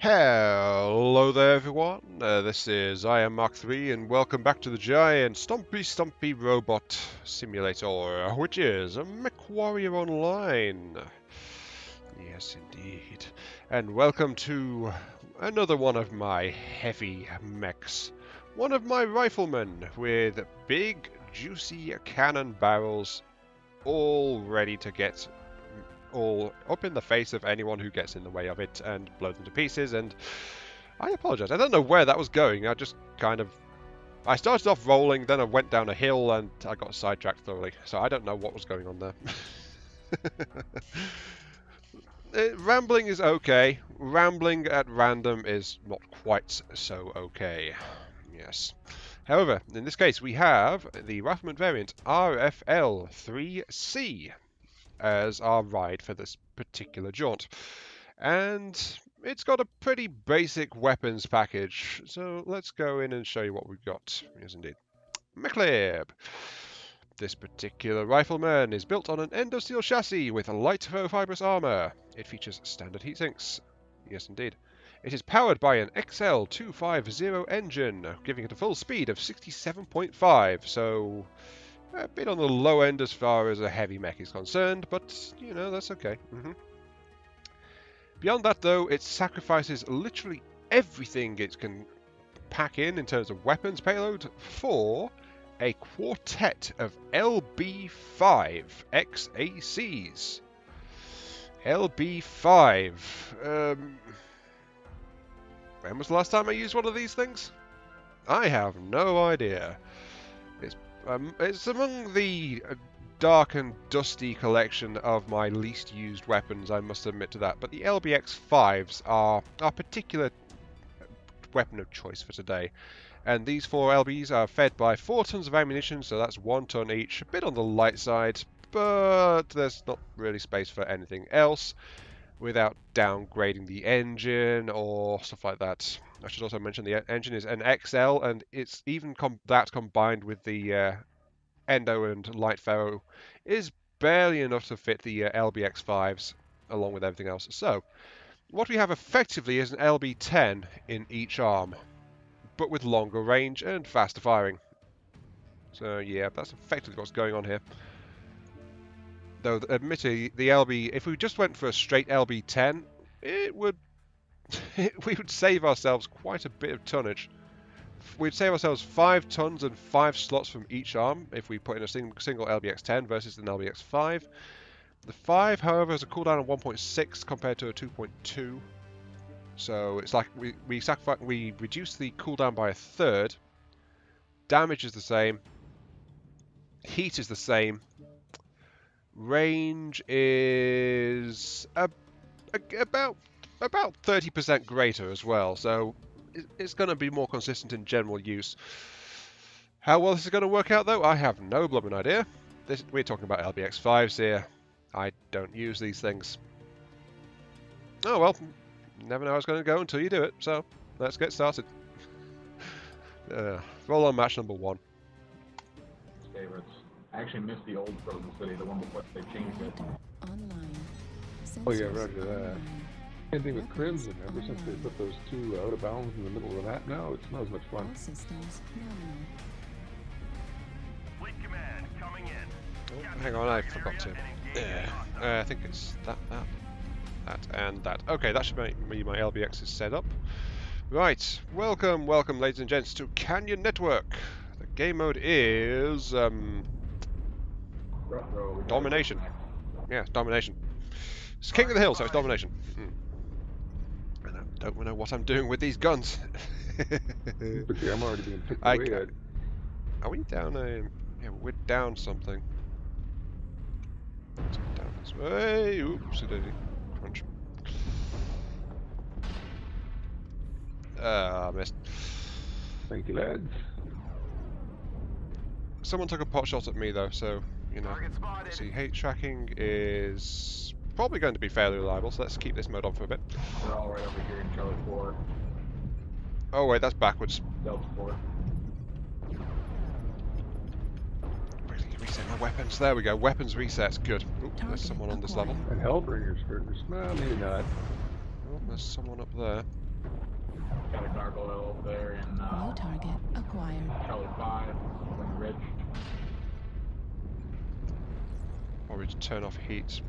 Hello there everyone, this is I Am Mark 3 and welcome back to the giant Stumpy Robot Simulator, which is a Mechwarrior Online. Yes indeed. And welcome to another one of my heavy mechs. One of my Riflemen with big juicy cannon barrels all ready to get all up in the face of anyone who gets in the way of it and blow them to pieces. And I apologize. I don't know where that was going. I just I started off rolling, then I went down a hill and I got sidetracked thoroughly. So I don't know what was going on there. Rambling is okay. Rambling at random is not quite so okay. Yes. However, in this case, we have the Rifleman variant RFL-3C as our ride for this particular jaunt. And it's got a pretty basic weapons package, so let's go in and show you what we've got. Yes, indeed. Mechwarrior. This particular Rifleman is built on an endosteel chassis with a light ferrofibrous armor. It features standard heatsinks. Yes, indeed. It is powered by an XL250 engine, giving it a full speed of 67.5, so a bit on the low end as far as a heavy mech is concerned, but, you know, that's okay. Beyond that, though, it sacrifices literally everything it can pack in terms of weapons payload for a quartet of LB5 XACs. LB5. When was the last time I used one of these things? I have no idea. It's among the dark and dusty collection of my least used weapons, I must admit to that. But the LBX 5s are our particular weapon of choice for today. And these 4 LBs are fed by 4 tons of ammunition, so that's 1 ton each. A bit on the light side, but there's not really space for anything else without downgrading the engine or stuff like that. I should also mention the engine is an XL, and it's even that combined with the Endo and Light Ferro is barely enough to fit the LBX 5s along with everything else. So, what we have effectively is an LB10 in each arm, but with longer range and faster firing. So yeah, that's effectively what's going on here. Though, admittedly, the LB, if we just went for a straight LB10, it would we would save ourselves quite a bit of tonnage. We'd save ourselves 5 tons and 5 slots from each arm if we put in a single LBX-10 versus an LBX-5. The 5, however, has a cooldown of 1.6 compared to a 2.2. So it's like we reduce the cooldown by a third. Damage is the same. Heat is the same. Range is about 30% greater as well, so it's going to be more consistent in general use. How well this is going to work out, though, I have no blooming idea. We're talking about LBX 5s here. I don't use these things. Oh well, never know how it's going to go until you do it, so let's get started. Roll on match number 1. Favorites. I actually missed the old Frozen City, the one before they changed it. Oh yeah, roger that. Same thing with Crimson. Ever since they put those 2 out of bounds in the middle of that, now it's not as much fun. Fleet command coming in. Oh, hang on, I forgot to. I think it's that, and that. Okay, that should be my LBX's set up. Right, welcome, ladies and gents, to Canyon Network. The game mode is Domination. Yeah, Domination. It's King of the Hill, so it's Domination. And I don't know what I'm doing with these guns. Okay, I'm already being picked away. Are we down a... Yeah, we're down something. Let's go down this way. Oops, daisy. Crunch. Missed. Thank you, lads. Someone took a pot shot at me, though, so, you know. See, hate tracking is probably going to be fairly reliable, so let's keep this mode on for a bit. We're all right over here in Charlie 4. Oh, wait, that's backwards. Delta 4. Really reset my weapons. There we go. Weapons resets. Good. Ooh, there's someone on this level. And Hellbringer's hurt. Well, maybe not. Oh, there's someone up there. Got a gargoyle over there in New target acquired. Charlie 5, on the ridge. Probably to turn off heat.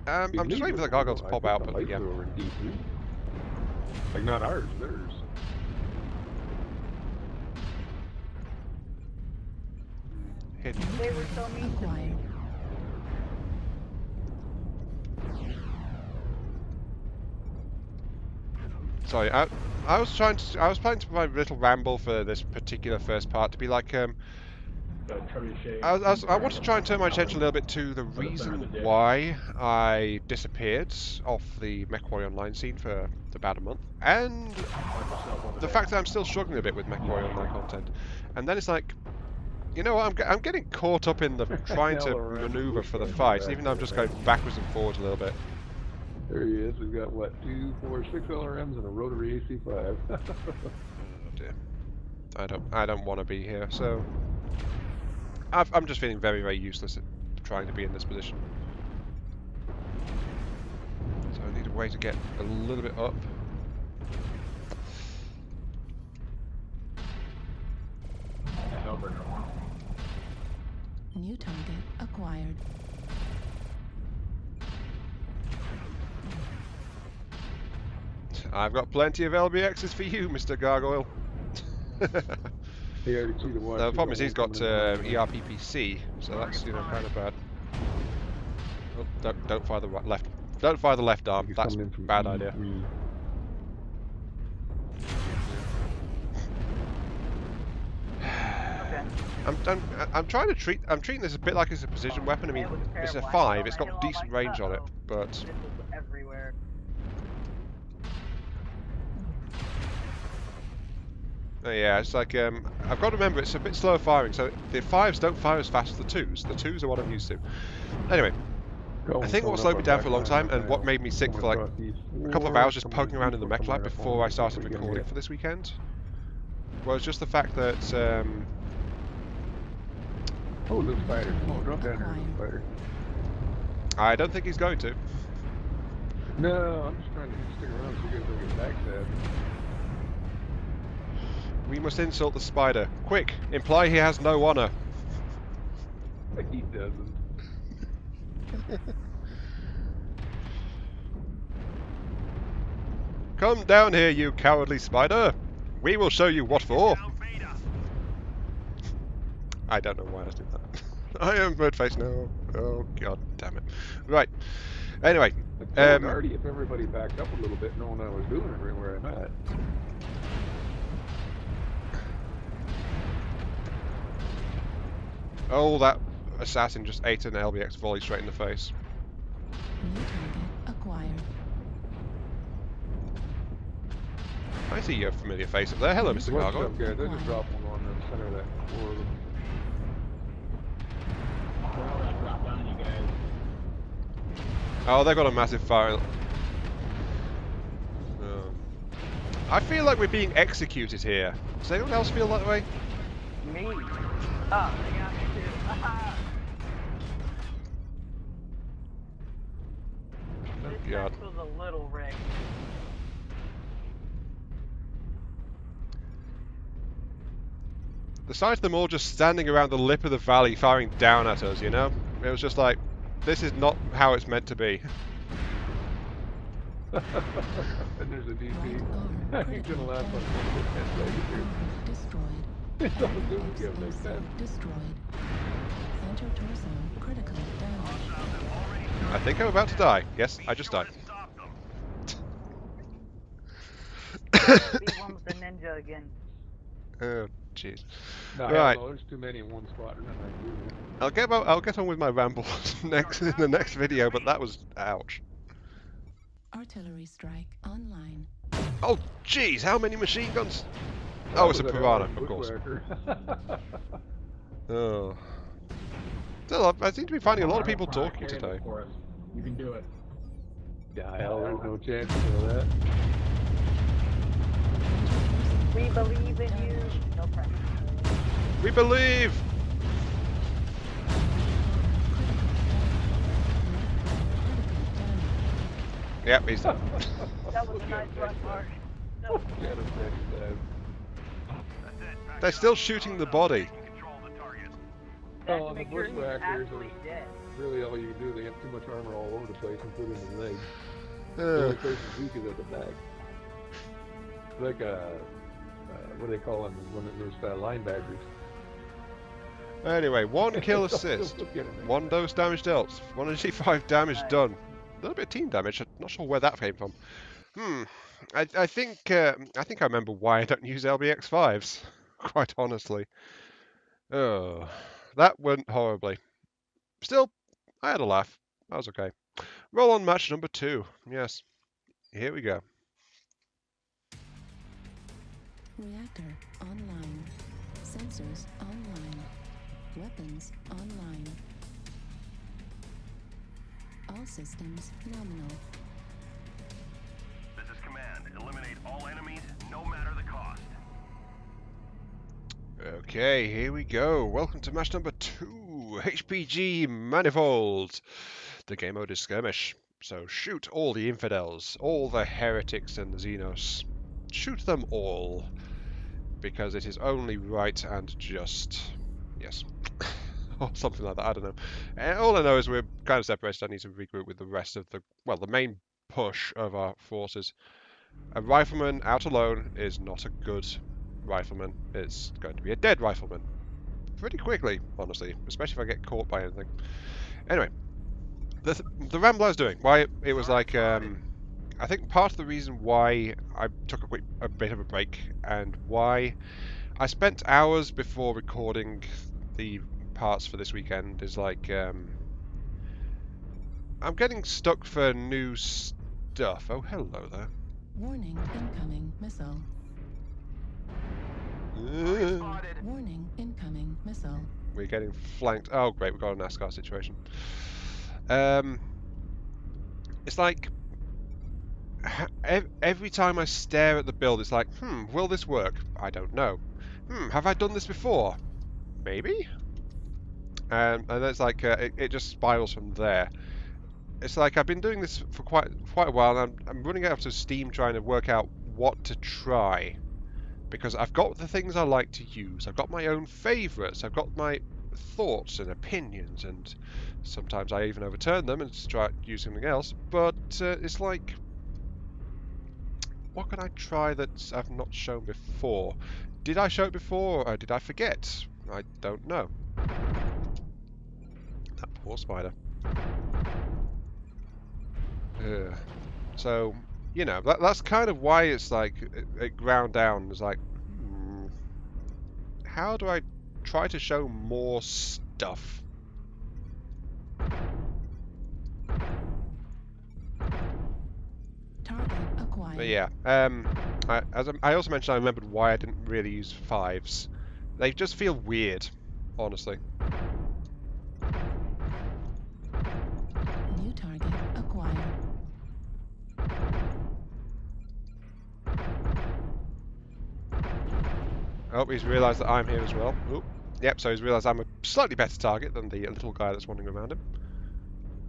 You I'm just need waiting for the them, gargoyle you to know, I pop think out, the but lights yeah. are over in D2. Like, not ours, theirs. Hidden. They were so mean to me. Acquired. Sorry, I was planning to provide a little ramble for this particular first part to be like Got a trebuchet. I want to try and turn my attention a little bit to the reason why I disappeared off the Mechwarrior Online scene for about a month, and the fact that I'm still struggling a bit with Mechwarrior Online content. And then it's like, you know what, I'm getting caught up in the trying to maneuver for the fight, even though I'm just going backwards and forwards a little bit. There he is. We've got, what, 2, 4, 6 LRMs and a rotary AC-5. Oh dear. I don't want to be here, so I'm just feeling very, very useless at trying to be in this position. So I need a way to get a little bit up. New target acquired. I've got plenty of LBXs for you, Mr. Gargoyle. He already cheated once. The problem is he's got ERPPC, so that's, you know, kind of bad. Oh, don't fire the left. Don't fire the left arm. He's That's a coming in from bad E3. idea. Okay. I'm trying to treat. I'm treating this a bit like it's a precision weapon. I mean, It was it's a terrible. 5. It's I hit got all decent my range on it, stuff. but This was everywhere. yeah, it's like I've got to remember it's a bit slower firing. So the 5s don't fire as fast as the 2s. The 2s are what I'm used to. Anyway, I think what slowed me down for a long time and what made me sick for like a couple of hours just poking around in the mech lab before I started recording for this weekend was just the fact that Oh, little spider. Come on, drop down there, little spider. I don't think he's going to. No, I'm just trying to stick around so you guys don't get backstabbed. We must insult the spider. Quick, imply he has no honor. He doesn't. Come down here, you cowardly spider. We will show you what for. I don't know why I did that. I am Birdface now. Oh, god damn it. Right. Anyway. Already, if everybody backed up a little bit, knowing I was doing it right where I'm at. Oh, that assassin just ate an LBX volley straight in the face. New target acquired. I see your familiar face up there. Hello, Mr. What's Gargoyle. up, guys? I just dropped one on the center of that floor of them. Well, let's drop down, you guys. Oh, they've got a massive fire. I feel like we're being executed here. Does anyone else feel that way? Me? Oh, they got me too. This God. mess was a little rigged. The sight of them all just standing around the lip of the valley firing down at us, you know? It was just like, this is not how it's meant to be. And there's a DP. Right He's guard gonna laugh on destroyed. It's all good. We give them Explosive destroyed. Center torso critical damage. I think I'm about to die. Yes, I just died. Beat one with the ninja again. Oh, jeez. No, Right. no, there's too many in one spot. There's nothing I can do, man. I'll get on with my ramble in the next video, but that was ouch. Artillery strike online. Oh, jeez, how many machine guns? That Oh, it's a was an piranha, LRM of course. bushwhacker. Oh. Still, I seem to be finding a lot of people Alright, talking carry today. this for us. You can do it. Yeah, hell, there's no chance of that. We believe in you. No pressure. We believe! Yep, he's done. That was a nice run, Mark. So, Get him next time. That's it. Back They're it still up. shooting the Hostile body. taking control of the target. check Oh, to the make sure he's bushwhackers actually are dead. really all you can do. They have too much armor all over the place, including the legs. The Uh, only place is weak is at the back. Like what do they call them? When there's linebackers. anyway, 1 kill assist, Look at him. 1 dose damage dealt, 185 damage Nice. done. A little bit of team damage. I'm not sure where that came from. I think I remember why I don't use LBX 5s. Quite honestly. Oh, that went horribly. Still, I had a laugh. That was okay. Roll on match number 2. Yes. Here we go. Reactor online. Sensors online. Weapons online. All systems nominal. This is command. Eliminate all enemies, no matter the cost. Okay, here we go. Welcome to match number 2. HPG Manifold. The game mode is skirmish. So shoot all the infidels, all the heretics and the Xenos. Shoot them all. Because it is only right and just. Yes. Or something like that, I don't know. All I know is we're kind of separated. I need to regroup with the rest of the main push of our forces. A rifleman out alone is not a good rifleman. It's going to be a dead rifleman. Pretty quickly, honestly. Especially if I get caught by anything. Anyway. The ramble I was doing, why it was like, I think part of the reason why I took a bit of a break and why I spent hours before recording the parts for this weekend is like, I'm getting stuck for new stuff. Oh, hello there. Warning incoming missile. Spotted. Warning incoming missile. We're getting flanked. Oh, great, we've got a NASCAR situation. It's like every time I stare at the build, it's like, will this work? I don't know. Have I done this before? Maybe. And then it's like it just spirals from there. It's like I've been doing this for quite a while, and I'm running out of steam trying to work out what to try, because I've got the things I like to use. I've got my own favourites. I've got my thoughts and opinions, and sometimes I even overturn them and try to use something else. But it's like, what can I try that I've not shown before? Did I show it before, or did I forget? I don't know. That poor spider. So, you know, that's kind of why it's like, it ground down. It's like, how do I try to show more stuff? Target acquired. But yeah, I also mentioned I remembered why I didn't really use 5s. They just feel weird, honestly. New target acquired. Oh, he's realised that I'm here as well. Oop. Yep, so he's realised I'm a slightly better target than the little guy that's wandering around him.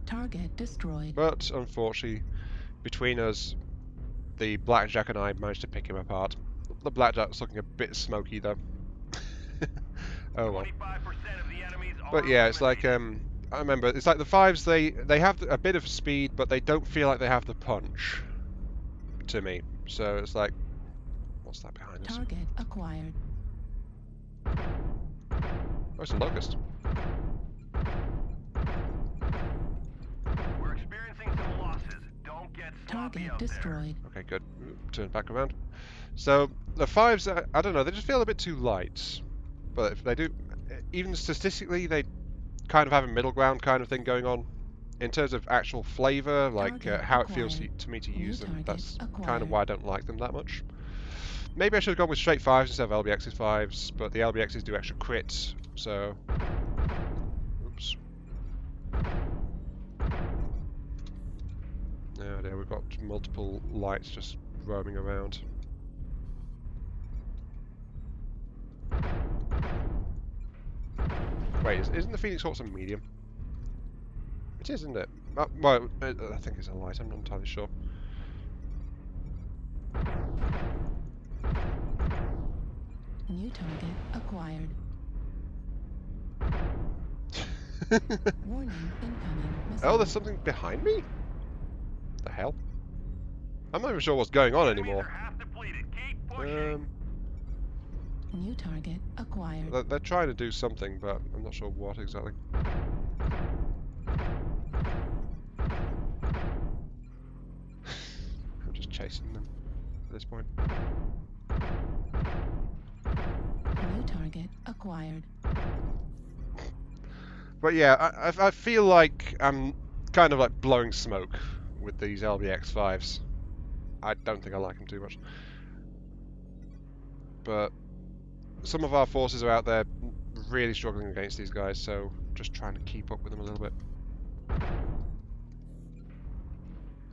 Target destroyed. But, unfortunately, between us, the Blackjack and I managed to pick him apart. The Blackjack's looking a bit smoky, though. Oh well. 25% of the enemies are But yeah, it's like, eliminated. I remember, it's like the 5s, they have a bit of speed, but they don't feel like they have the punch, to me. So it's like, what's that behind us? Target acquired. Oh, it's a locust. We're experiencing some losses. Don't get sloppy Target out there. destroyed. Okay, good. Turn back around. So, the 5s, I don't know, they just feel a bit too light. But if they do, even statistically, they kind of have a middle ground kind of thing going on. In terms of actual flavour, like Target how it feels acquired. to me to New use them, target that's kind acquired. of why I don't like them that much. Maybe I should have gone with straight 5s instead of LBX's 5s, but the LBXs do extra crits, so... Oops. Oh dear, we've got multiple lights just roaming around. Wait, isn't the Phoenix Hawk a medium? It is, isn't it? Well, I think it's a light, I'm not entirely sure. New target acquired. Warning, incoming missile. Oh, there's something behind me? The hell? I'm not even sure what's going on Enemies anymore. are half depleted. Keep pushing. New target acquired. They're trying to do something, but I'm not sure what exactly. I'm just chasing them at this point. New target acquired. But yeah, I feel like I'm kind of like blowing smoke with these LBX-5s. I don't think I like them too much. But some of our forces are out there really struggling against these guys, so just trying to keep up with them a little bit.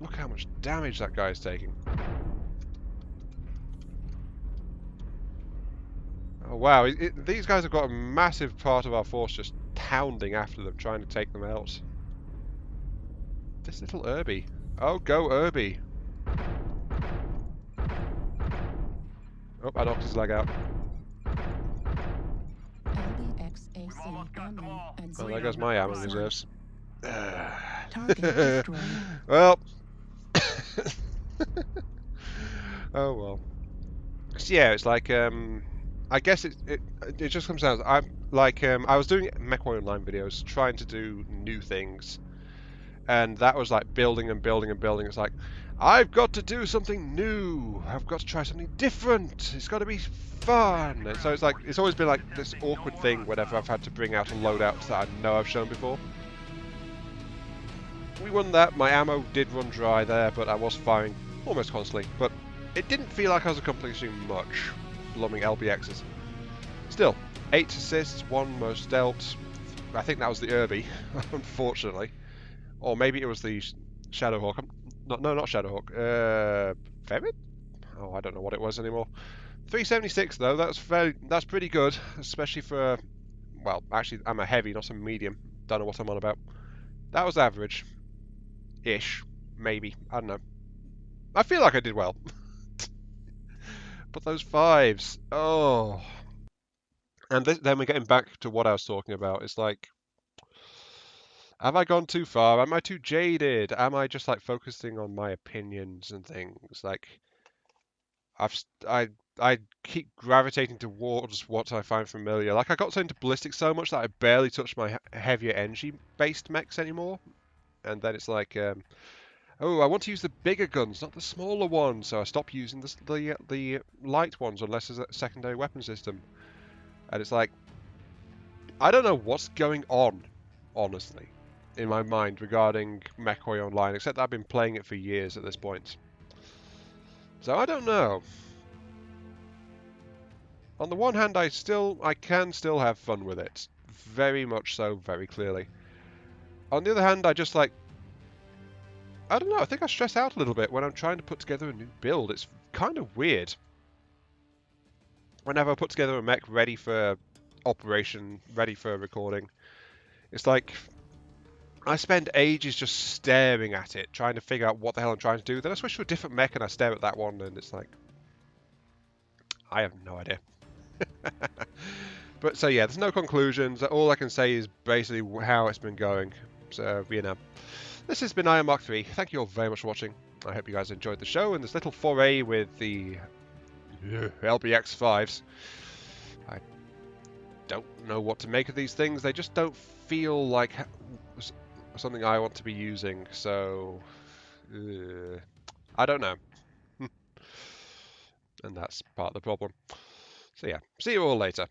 Look how much damage that guy's taking. Oh wow, these guys have got a massive part of our force just pounding after them, trying to take them out. This little Irby. Oh, go Irby. Oh, I knocked his leg out. LBX We've AC almost got them ammo all. and Oh, zero there goes my ammo reserve. reserves. Target destroyed. Well. Oh well. So yeah, it's like I guess it just comes down to, I was doing Mechwarrior Online videos trying to do new things, and that was like building and building and building. It's like, I've got to do something new. I've got to try something different. It's got to be fun. And so it's like, it's always been like this awkward thing whenever I've had to bring out a loadout that I know I've shown before. We won that. My ammo did run dry there, but I was firing almost constantly. But it didn't feel like I was accomplishing much, blooming LBXs. Still, 8 assists, 1 most dealt. I think that was the Irby, unfortunately. Or maybe it was the Shadowhawk. No, not Shadowhawk. Ferret? Oh, I don't know what it was anymore. 376 though. That's pretty good, especially for. Well, actually, I'm a heavy, not a medium. Don't know what I'm on about. That was average. Ish, maybe. I don't know. I feel like I did well. But those 5s, oh. And then we're getting back to what I was talking about. It's like, have I gone too far? Am I too jaded? Am I just like focusing on my opinions and things? Like, I keep gravitating towards what I find familiar. Like, I got into ballistic so much that I barely touch my heavier energy-based mechs anymore. And then it's like, oh, I want to use the bigger guns, not the smaller ones. So I stop using the light ones unless there's a secondary weapon system. And it's like, I don't know what's going on, honestly, in my mind regarding Mechwarrior Online, except that I've been playing it for years at this point. So I don't know. On the one hand, I can still have fun with it. Very much so, very clearly. On the other hand, I just like, I don't know, I think I stress out a little bit when I'm trying to put together a new build. It's kind of weird. Whenever I put together a mech ready for operation, ready for recording, it's like I spend ages just staring at it, trying to figure out what the hell I'm trying to do. Then I switch to a different mech and I stare at that one, and it's like, I have no idea. But so yeah, there's no conclusions. All I can say is basically how it's been going. So, you know. This has been Iron Mark 3. Thank you all very much for watching. I hope you guys enjoyed the show and this little foray with the LBX 5s. I don't know what to make of these things. They just don't feel like something I want to be using. So, I don't know. And that's part of the problem. So yeah, see you all later.